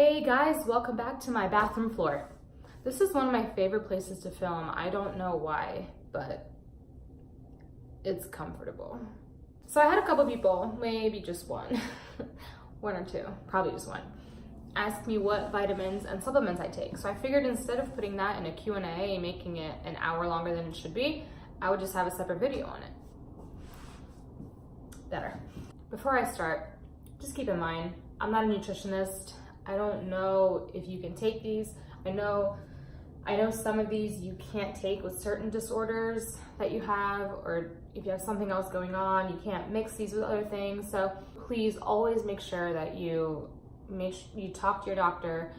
Hey guys, welcome back to my bathroom floor. This is one of my favorite places to film. I don't know why, but it's comfortable. So I had a couple people, maybe just one, one or two, probably just one, ask me what vitamins and supplements I take. So I figured instead of putting that in a Q&A and making it an hour longer than it should be, I would just have a separate video on it. Better. Before I start, just keep in mind, I'm not a nutritionist. I don't know if you can take these. I know some of these you can't take with certain disorders that you have, or if you have something else going on, you can't mix these with other things. So please always make sure that you talk to your doctor,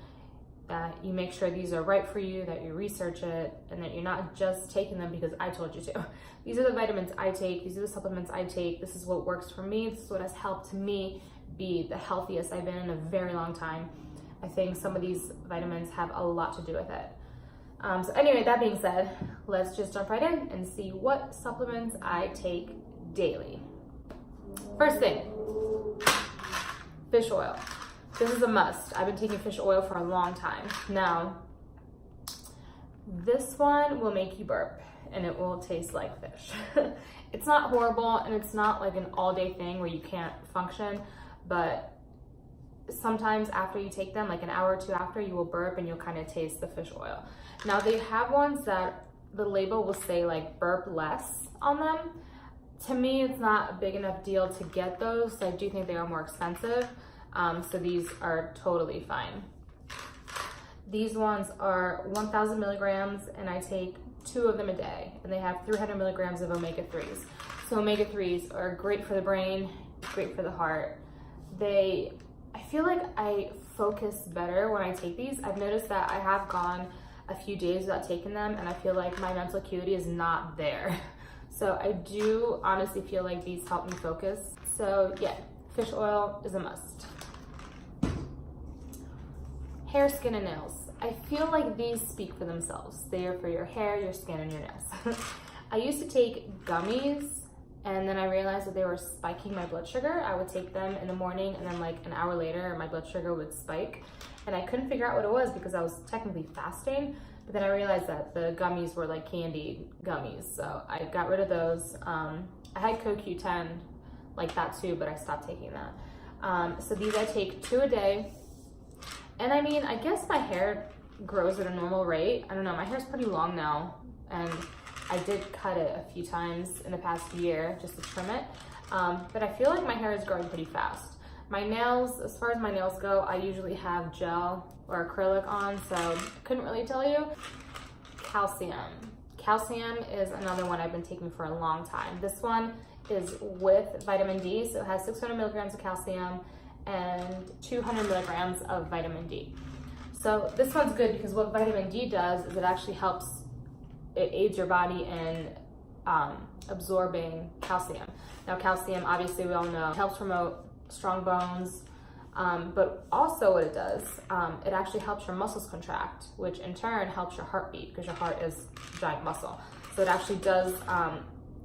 that you make sure these are right for you, that you research it, and that you're not just taking them because I told you to. These are the vitamins I take, these are the supplements I take, this is what works for me, this is what has helped me be the healthiest I've been in a very long time. I think some of these vitamins have a lot to do with it. So anyway, that being said, let's just jump right in and see what supplements I take daily. First thing, fish oil. This is a must. I've been taking fish oil for a long time. Now, this one will make you burp and it will taste like fish. It's not horrible and it's not like an all-day thing where you can't function, but sometimes after you take them, like an hour or two after, you will burp and you'll kind of taste the fish oil. Now they have ones that the label will say like burp less on them. To me, it's not a big enough deal to get those. So I do think they are more expensive. So these are totally fine. These ones are 1,000 milligrams and I take 2 of them a day, and they have 300 milligrams of omega-3s. So omega-3s are great for the brain, great for the heart. I feel like I focus better when I take these. I've noticed that I have gone a few days without taking them and I feel like my mental acuity is not there. So I do honestly feel like these help me focus. So yeah, fish oil is a must. Hair, skin, and nails. I feel like these speak for themselves. They are for your hair, your skin, and your nails. I used to take gummies, and then I realized that they were spiking my blood sugar. I would take them in the morning, and then like an hour later, my blood sugar would spike. And I couldn't figure out what it was because I was technically fasting, but then I realized that the gummies were like candy gummies. So I got rid of those. I had CoQ10 like that too, but I stopped taking that. So these I take 2 a day. And I mean, I guess my hair grows at a normal rate. I don't know, my hair's pretty long now, and I did cut it a few times in the past year just to trim it. But I feel like my hair is growing pretty fast. My nails, as far as my nails go, I usually have gel or acrylic on, so couldn't really tell you. Calcium. Calcium is another one I've been taking for a long time. This one is with vitamin D, so it has 600 milligrams of calcium and 200 milligrams of vitamin D. So this one's good because what vitamin D does is it actually helps, it aids your body in absorbing calcium. Now calcium, obviously we all know, helps promote strong bones, but also what it does, it actually helps your muscles contract, which in turn helps your heartbeat because your heart is a giant muscle. So it actually does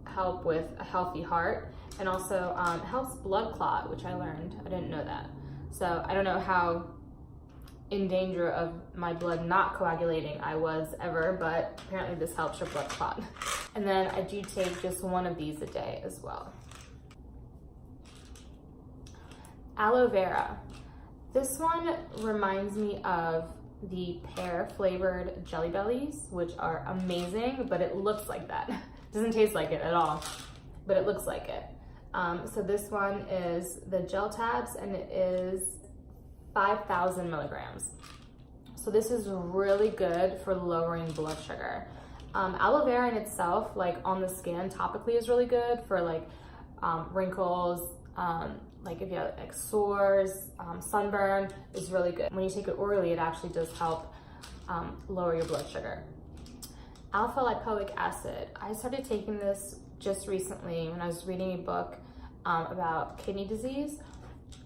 help with a healthy heart, and also helps blood clot, which I learned. I didn't know that. So I don't know how in danger of my blood not coagulating I was ever, but apparently this helps your blood clot. And then I do take just 1 of these a day as well. Aloe Vera. This one reminds me of the pear flavored Jelly Bellies, which are amazing, but it looks like that. It doesn't taste like it at all, but it looks like it. So this one is the gel tabs and it is 5,000 milligrams. So this is really good for lowering blood sugar. Aloe vera in itself, like on the skin topically, is really good for like wrinkles, like if you have like sores, sunburn is really good. When you take it orally, it actually does help lower your blood sugar. Alpha lipoic acid. I started taking this just recently when I was reading a book about kidney disease,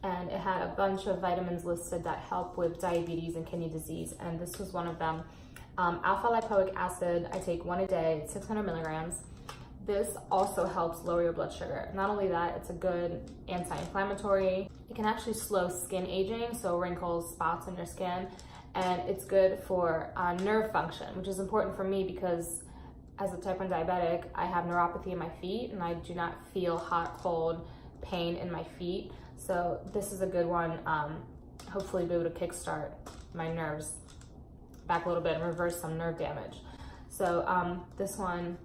and it had a bunch of vitamins listed that help with diabetes and kidney disease, and this was one of them. Alpha lipoic acid, I take 1 a day, 600 milligrams. this also helps lower your blood sugar. Not only that, it's a good anti-inflammatory. It can actually slow skin aging, so wrinkles, spots on your skin, and it's good for nerve function, which is important for me because as a type 1 diabetic, I have neuropathy in my feet and I do not feel hot, cold, pain in my feet. So this is a good one, hopefully be able to kickstart my nerves back a little bit and reverse some nerve damage. So this one,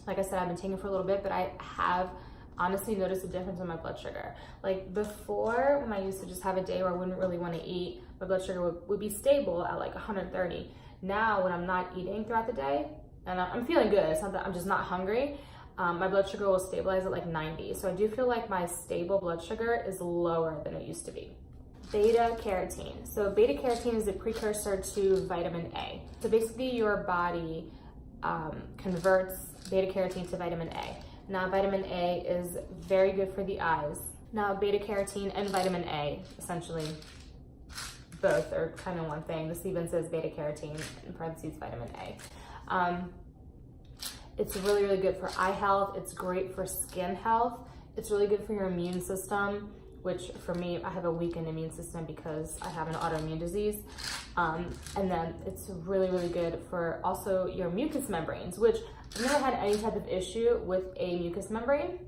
like I said, I've been taking for a little bit, but I have honestly noticed a difference in my blood sugar. Like before, when I used to just have a day where I wouldn't really want to eat, my blood sugar would be stable at like 130. Now when I'm not eating throughout the day, and I'm feeling good, it's not that I'm just not hungry, my blood sugar will stabilize at like 90. So I do feel like my stable blood sugar is lower than it used to be. Beta-carotene. So beta-carotene is a precursor to vitamin A. So basically your body converts beta-carotene to vitamin A. Now vitamin A is very good for the eyes. Now beta-carotene and vitamin A, essentially both are kind of one thing. This even says beta-carotene, in parentheses vitamin A. It's really, really good for eye health. It's great for skin health. It's really good for your immune system, which for me, I have a weakened immune system because I have an autoimmune disease. And then it's really, really good for also your mucous membranes, which I've never had any type of issue with a mucous membrane,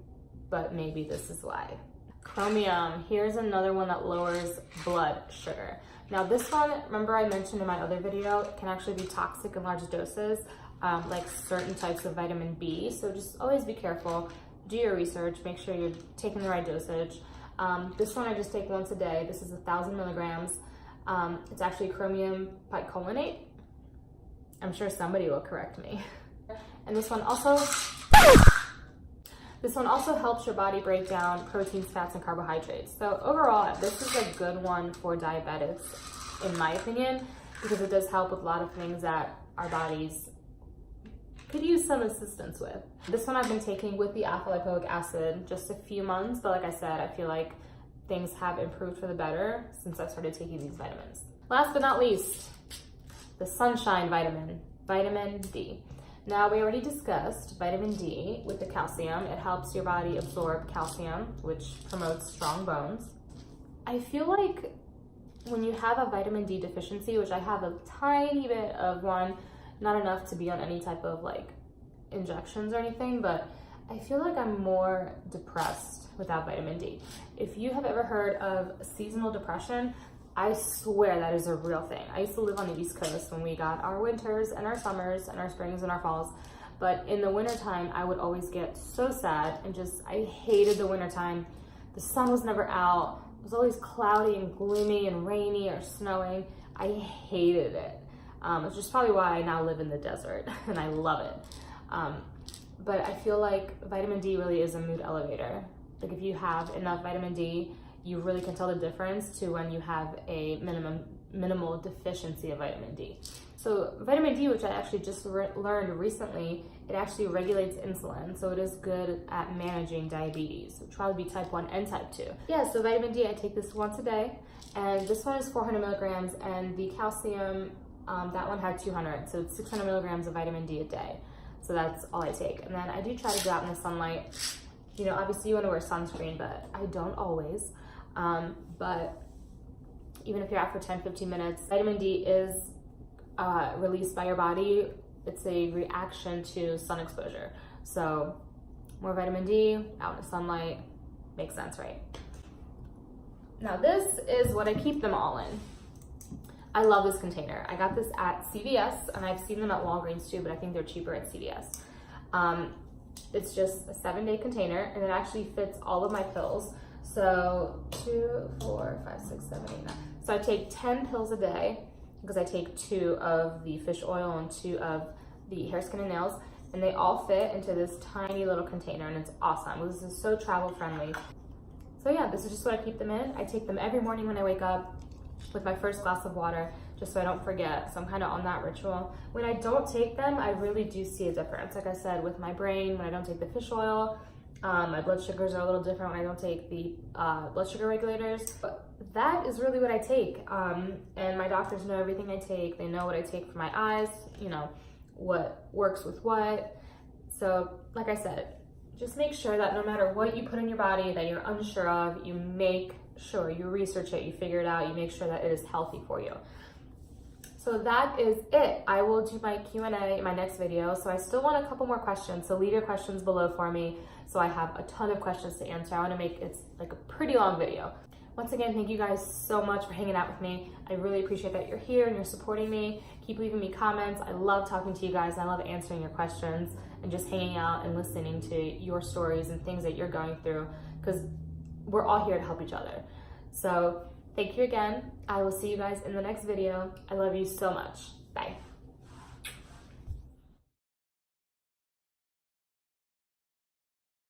but maybe this is why. Chromium, here's another one that lowers blood sugar. Now this one, remember I mentioned in my other video, it can actually be toxic in large doses, like certain types of vitamin B. So just always be careful, do your research, make sure you're taking the right dosage. This one I just take once a day. This is 1,000 milligrams. It's actually chromium picolinate. I'm sure somebody will correct me. And this one also helps your body break down proteins, fats, and carbohydrates. So overall, this is a good one for diabetics, in my opinion, because it does help with a lot of things that our bodies could use some assistance with. This one I've been taking with the alpha lipoic acid just a few months, but like I said, I feel like things have improved for the better since I started taking these vitamins. Last but not least, the sunshine vitamin, vitamin D. Now we already discussed vitamin D with the calcium. It helps your body absorb calcium, which promotes strong bones. I feel like when you have a vitamin D deficiency, which I have a tiny bit of one, not enough to be on any type of like injections or anything, but I feel like I'm more depressed without vitamin D. If you have ever heard of seasonal depression, I swear that is a real thing. I used to live on the East Coast when we got our winters and our summers and our springs and our falls. But in the wintertime, I would always get so sad and I hated the wintertime. The sun was never out. It was always cloudy and gloomy and rainy or snowing. I hated it. Which is probably why I now live in the desert and I love it. But I feel like vitamin D really is a mood elevator. Like if you have enough vitamin D, you really can tell the difference to when you have a minimal deficiency of vitamin D. So vitamin D, which I actually just learned recently, it actually regulates insulin. So it is good at managing diabetes, which probably be type 1 and type 2. Yeah, so vitamin D, I take this once a day. And this one is 400 milligrams and the calcium, that one had 200. So it's 600 milligrams of vitamin D a day. So that's all I take. And then I do try to go out in the sunlight. You know, obviously you want to wear sunscreen, but I don't always. But even if you're out for 10-15 minutes, vitamin D is released by your body. It's a reaction to sun exposure. So more vitamin D out in the sunlight makes sense, right? Now this is what I keep them all in. I love this container. I got this at CVS and I've seen them at Walgreens too, but I think they're cheaper at CVS. It's just a 7-day container and it actually fits all of my pills. So 2, 4, 5, 6, 7, 8, 9. So I take 10 pills a day because I take 2 of the fish oil and 2 of the hair, skin, and nails, and they all fit into this tiny little container and it's awesome. This is so travel friendly. So yeah, this is just what I keep them in. I take them every morning when I wake up with my first glass of water, just so I don't forget. So I'm kind of on that ritual. When I don't take them, I really do see a difference. Like I said, with my brain, when I don't take the fish oil, my blood sugars are a little different when I don't take the blood sugar regulators. But that is really what I take. And my doctors know everything I take. They know what I take for my eyes, you know, what works with what. So like I said, just make sure that no matter what you put in your body that you're unsure of, you make sure you research it, you figure it out, you make sure that it is healthy for you. So that is it. I will do my Q&A in my next video. So I still want a couple more questions. So leave your questions below for me. So I have a ton of questions to answer. I want to make it like a pretty long video. Once again, thank you guys so much for hanging out with me. I really appreciate that you're here and you're supporting me. Keep leaving me comments. I love talking to you guys and I love answering your questions and just hanging out and listening to your stories and things that you're going through, because we're all here to help each other. So thank you again. I will see you guys in the next video. I love you so much. Bye.